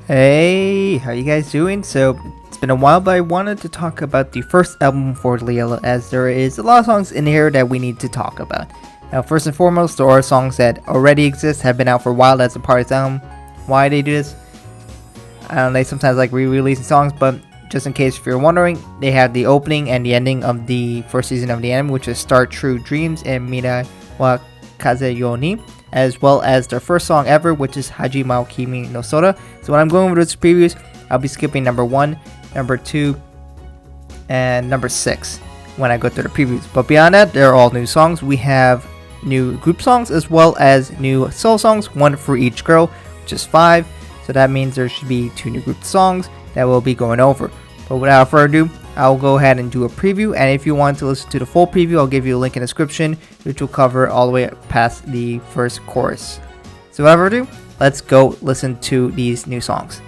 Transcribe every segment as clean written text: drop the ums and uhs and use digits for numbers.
Hey, how you guys doing? So, it's been a while, but I wanted to talk about the first album for Liella, as there is a lot of songs in here that we need to talk about. Now, first and foremost, there are songs that already exist, have been out for a while as a part of the album. Why they do this? I don't know, they sometimes like re-releasing songs, but just in case if you're wondering, they have the opening and the ending of the first season of the anime, which is Start True Dreams and Mirai wa Kaze, as well as their first song ever, which is Hajimari Kimi no Sora. So when I'm going over those previews, I'll be skipping number 1, number 2, and number 6 when I go through the previews. But beyond that, they're all new songs. We have new group songs as well as new solo songs, 1 for each girl, which is 5. So that means there should be 2 new group songs that we'll be going over. But without further ado, I'll go ahead and do a preview, and if you want to listen to the full preview, I'll give you a link in the description, which will cover all the way past the first chorus. So without further ado, let's go listen to these new songs.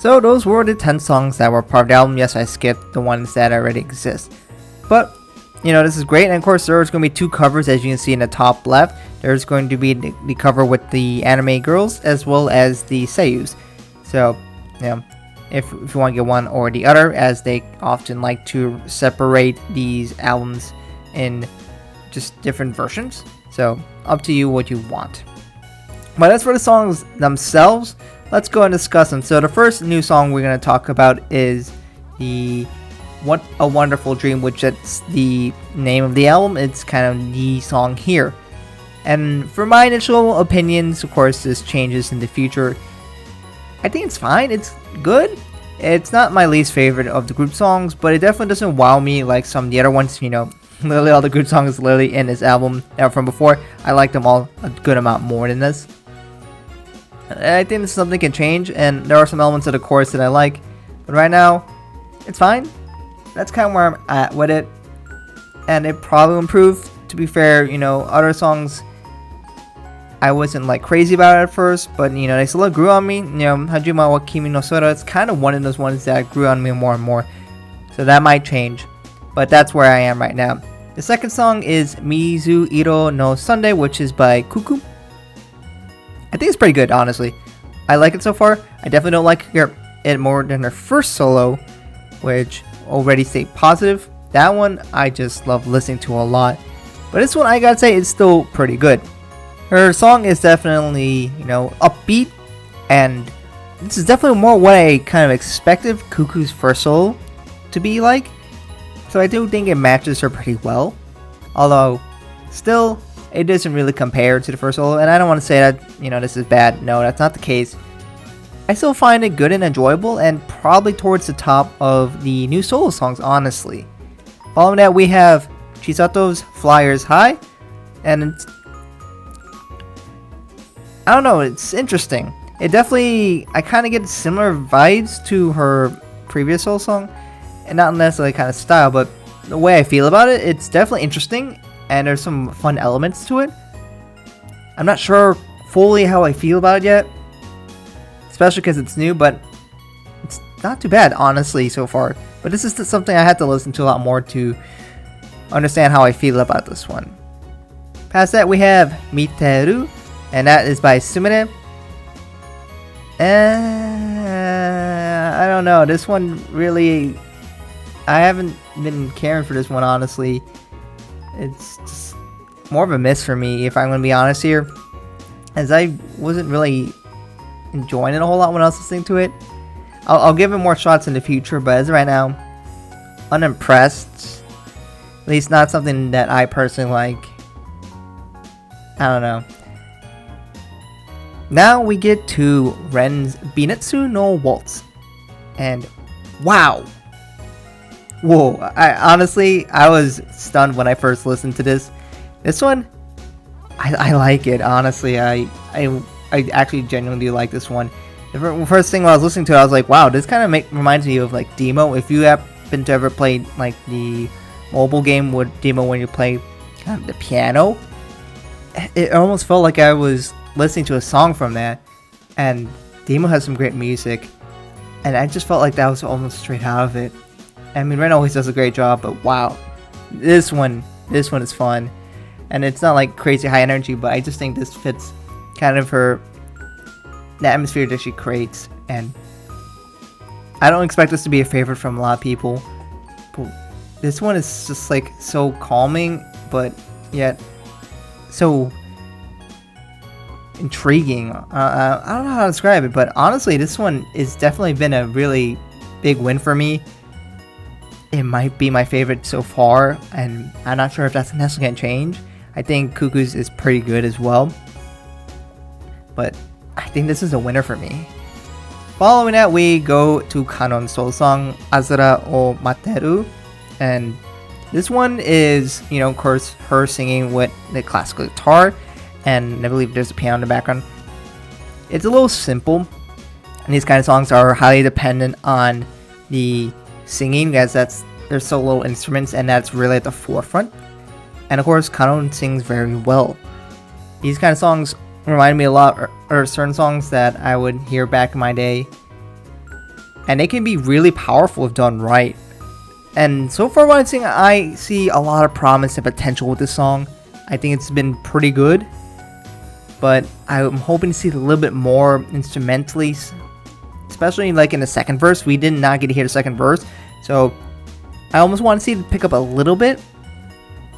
So those were the 10 songs that were part of the album. Yes, I skipped the ones that already exist. But, you know, this is great. And of course, there's going to be 2 covers, as you can see in the top left. There's going to be the cover with the anime girls, as well as the seiyus. So, you know, if you want to get one or the other, as they often like to separate these albums in just different versions. So, up to you what you want. But as for the songs themselves, let's go and discuss them. So the first new song we're going to talk about is the What a Wonderful Dream, which is the name of the album. It's kind of the song here. And for my initial opinions, of course, this changes in the future. I think it's fine. It's good. It's not my least favorite of the group songs, but it definitely doesn't wow me like some of the other ones. Literally all the group songs literally in this album from before. I like them all a good amount more than this. I think this is something can change, and there are some elements of the chorus that I like. But right now, it's fine. That's kind of where I'm at with it. And it probably will improve. To be fair, other songs I wasn't like crazy about it at first, but they still grew on me. Hajimari wa Kimi no Sora, it's kind of one of those ones that grew on me more and more. So that might change, but that's where I am right now. The second song is Mizuiro no Sunday, which is by Cuckoo. I think it's pretty good, honestly. I like it so far. I definitely don't like it more than her first solo, which already stayed positive. That one I just love listening to a lot. But this one I gotta say is still pretty good. Her song is definitely, upbeat, and this is definitely more what I kind of expected Cuckoo's first solo to be like. So I do think it matches her pretty well. Although, still, it doesn't really compare to the first solo, and I don't want to say that, this is bad. No, that's not the case. I still find it good and enjoyable, and probably towards the top of the new solo songs, honestly. Following that, we have Chisato's Flyers High, and it's, I don't know, it's interesting. It definitely, I kind of get similar vibes to her previous solo song, and not necessarily kind of style, but the way I feel about it, it's definitely interesting, and there's some fun elements to it. I'm not sure fully how I feel about it yet, especially because it's new, but it's not too bad, honestly, so far. But this is something I had to listen to a lot more to understand how I feel about this one. Past that, we have Mitero, and that is by Sumire. I don't know, this one really, I haven't been caring for this one, honestly. It's just more of a miss for me, if I'm going to be honest here, as I wasn't really enjoying it a whole lot when I was listening to it. I'll give it more shots in the future, but as of right now, unimpressed. At least not something that I personally like. I don't know. Now we get to Ren's Binetsu no Waltz. And wow. Whoa, I was stunned when I first listened to this. This one, I like it, honestly. I actually genuinely like this one. The first thing when I was listening to it, I was like, wow, this kind of reminds me of like Demo. If you happen to ever play like the mobile game with Demo when you play the piano, it almost felt like I was listening to a song from that. And Demo has some great music, and I just felt like that was almost straight out of it. I mean, Ren always does a great job, but wow, this one is fun, and it's not like crazy high energy, but I just think this fits kind of the atmosphere that she creates, and I don't expect this to be a favorite from a lot of people, but this one is just like so calming, but yet so intriguing. I don't know how to describe it, but honestly, this one has definitely been a really big win for me. It might be my favorite so far, and I'm not sure if that's necessarily going to change. I think Cuckoo's is pretty good as well, but I think this is a winner for me. Following that, we go to Kanon's solo song, Aozora o Matteru, and this one is, of course, her singing with the classical guitar, and I believe there's a piano in the background. It's a little simple, and these kind of songs are highly dependent on the singing, as there's so little instruments, and that's really at the forefront. And of course, Kanon sings very well. These kind of songs remind me a lot, or certain songs that I would hear back in my day, and they can be really powerful if done right. And so far, when I'm seeing, I see a lot of promise and potential with this song. I think it's been pretty good, but I'm hoping to see a little bit more instrumentally, especially like in the second verse. We did not get to hear the second verse, so I almost want to see it pick up a little bit,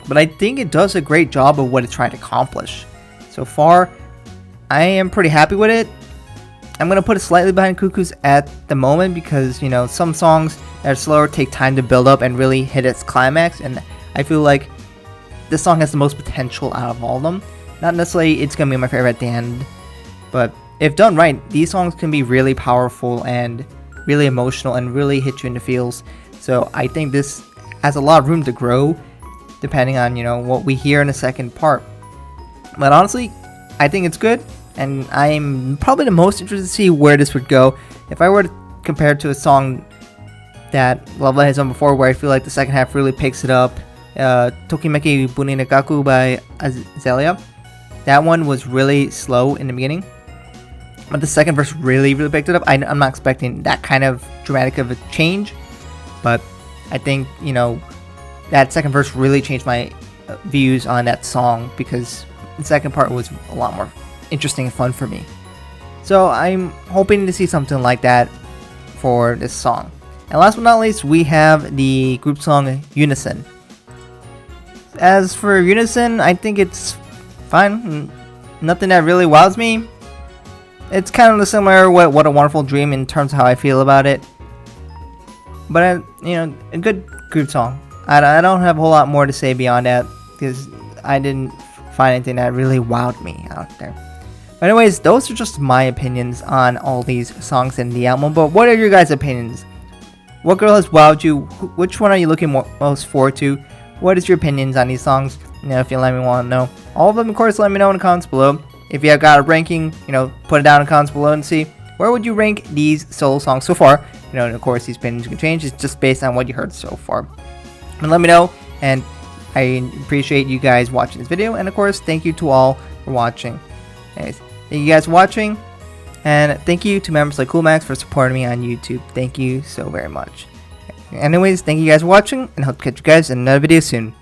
but I think it does a great job of what it's trying to accomplish. So far, I am pretty happy with it. I'm gonna put it slightly behind Cuckoo's at the moment because, you know, some songs that are slower take time to build up and really hit its climax, and I feel like this song has the most potential out of all of them. Not necessarily it's gonna be my favorite at the end, but if done right, these songs can be really powerful and really emotional and really hit you in the feels. So I think this has a lot of room to grow depending on, you know, what we hear in the second part. But honestly, I think it's good, and I'm probably the most interested to see where this would go. If I were to compare it to a song that Love has done before, where I feel like the second half really picks it up, Tokimeki Buninagaku by Aozora. That one was really slow in the beginning, but the second verse really picked it up. I'm not expecting that kind of dramatic of a change, but I think, you know, that second verse really changed my views on that song, because the second part was a lot more interesting and fun for me. So I'm hoping to see something like that for this song. And last but not least, we have the group song Unison. As for Unison, I think it's fine. Nothing that really wows me. It's kind of similar with What a Wonderful Dream in terms of how I feel about it. But, you know, a good group song. I don't have a whole lot more to say beyond that, because I didn't find anything that really wowed me out there. But anyways, those are just my opinions on all these songs in the album. But what are your guys' opinions? What girl has wowed you? Which one are you looking most forward to? What is your opinions on these songs? You know, if you let me want to know. All of them, of course, let me know in the comments below. If you have got a ranking, you know, put it down in the comments below and see where would you rank these solo songs so far. You know, and of course, these opinions can change. It's just based on what you heard so far. And let me know, and I appreciate you guys watching this video, and of course, thank you to all for watching. Anyways, thank you guys for watching, and thank you to members like CoolMax for supporting me on YouTube. Thank you so very much. Anyways, thank you guys for watching, and hope to catch you guys in another video soon.